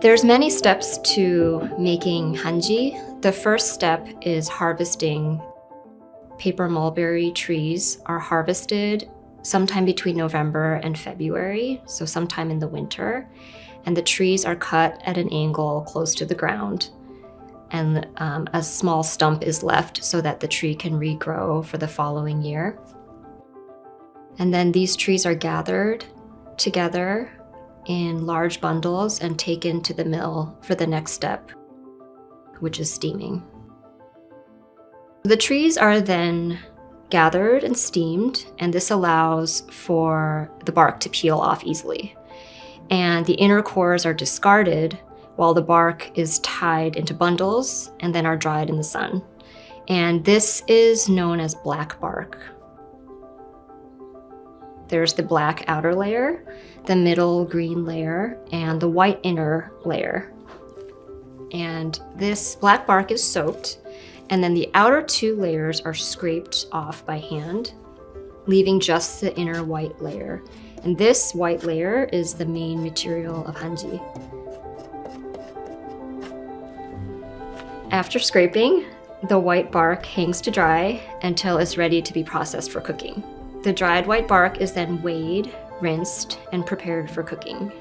There's many steps to making hanji. The first step is harvesting. Paper mulberry trees are harvested sometime between November and February, so sometime in the winter. And the trees are cut at an angle close to the ground. And a small stump is left so that the tree can regrow for the following year. And then these trees are gathered together in large bundles and taken to the mill for the next step, which is steaming. The trees are then gathered and steamed, and this allows for the bark to peel off easily. And the inner cores are discarded while the bark is tied into bundles and then are dried in the sun. And this is known as black bark. There's the black outer layer, the middle green layer, and the white inner layer. And this black bark is soaked, and then the outer two layers are scraped off by hand, leaving just the inner white layer. And this white layer is the main material of hanji. After scraping, the white bark hangs to dry until it's ready to be processed for cooking. The dried white bark is then weighed, rinsed, and prepared for cooking.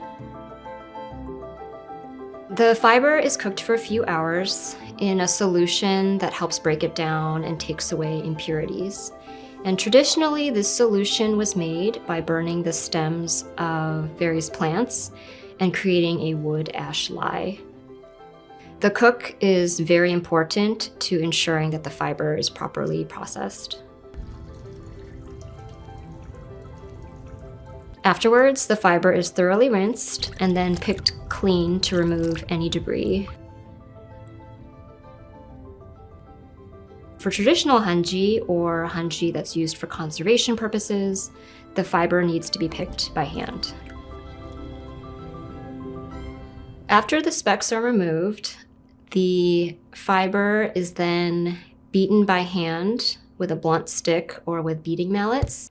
The fiber is cooked for a few hours in a solution that helps break it down and takes away impurities. And traditionally, this solution was made by burning the stems of various plants and creating a wood ash lye. The cook is very important to ensuring that the fiber is properly processed. Afterwards, the fiber is thoroughly rinsed and then picked clean to remove any debris. For traditional hanji, or hanji that's used for conservation purposes, the fiber needs to be picked by hand. After the specks are removed, the fiber is then beaten by hand with a blunt stick or with beating mallets.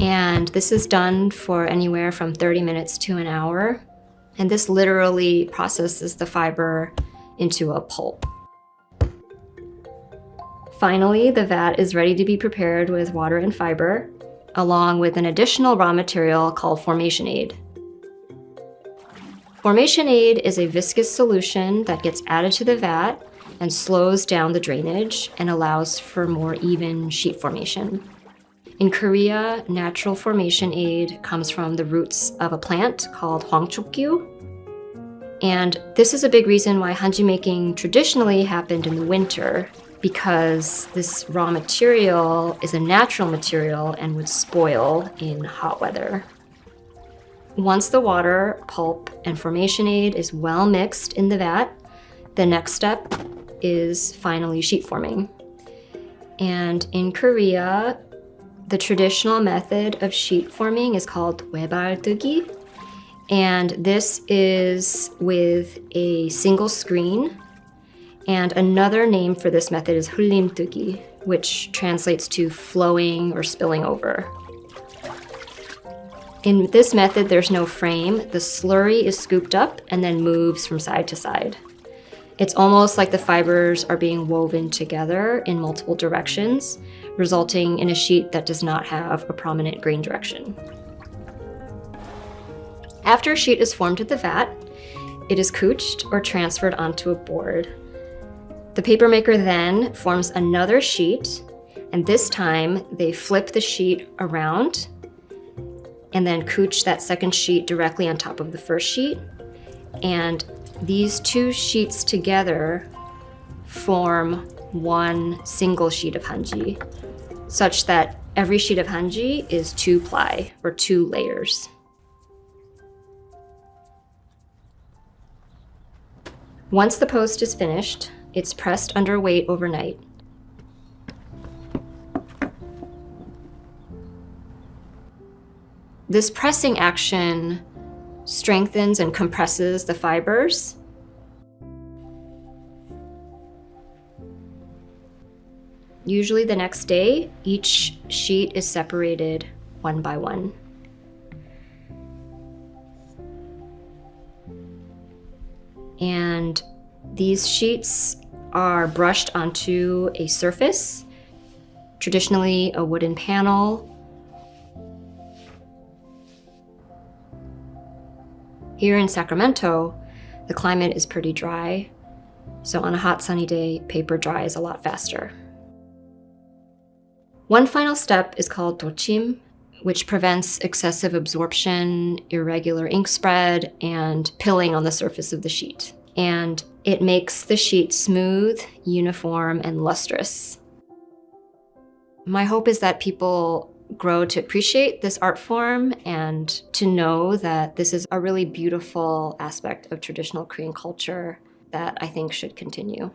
And this is done for anywhere from 30 minutes to an hour. And this literally processes the fiber into a pulp. Finally, the vat is ready to be prepared with water and fiber, along with an additional raw material called formation aid. Formation aid is a viscous solution that gets added to the vat and slows down the drainage and allows for more even sheet formation. In Korea, natural formation aid comes from the roots of a plant called hwangchukgyu. And this is a big reason why hanji making traditionally happened in the winter, because this raw material is a natural material and would spoil in hot weather. Once the water, pulp, and formation aid is well mixed in the vat, the next step is finally sheet forming. And in Korea, the traditional method of sheet forming is called webaldugi, and this is with a single screen. And another name for this method is hullimdugi, which translates to flowing or spilling over. In this method, there's no frame. The slurry is scooped up and then moves from side to side. It's almost like the fibers are being woven together in multiple directions, resulting in a sheet that does not have a prominent grain direction. After a sheet is formed at the vat, it is couched or transferred onto a board. The papermaker then forms another sheet, and this time they flip the sheet around and then couch that second sheet directly on top of the first sheet. And these two sheets together form one single sheet of hanji, such that every sheet of hanji is 2-ply, or 2 layers. Once the post is finished, it's pressed under weight overnight. This pressing action strengthens and compresses the fibers. Usually the next day, each sheet is separated one by one. And these sheets are brushed onto a surface, traditionally a wooden panel. Here in Sacramento, the climate is pretty dry, so on a hot sunny day, paper dries a lot faster. One final step is called Tochim, which prevents excessive absorption, irregular ink spread, and pilling on the surface of the sheet. And it makes the sheet smooth, uniform, and lustrous. My hope is that people grow to appreciate this art form and to know that this is a really beautiful aspect of traditional Korean culture that I think should continue.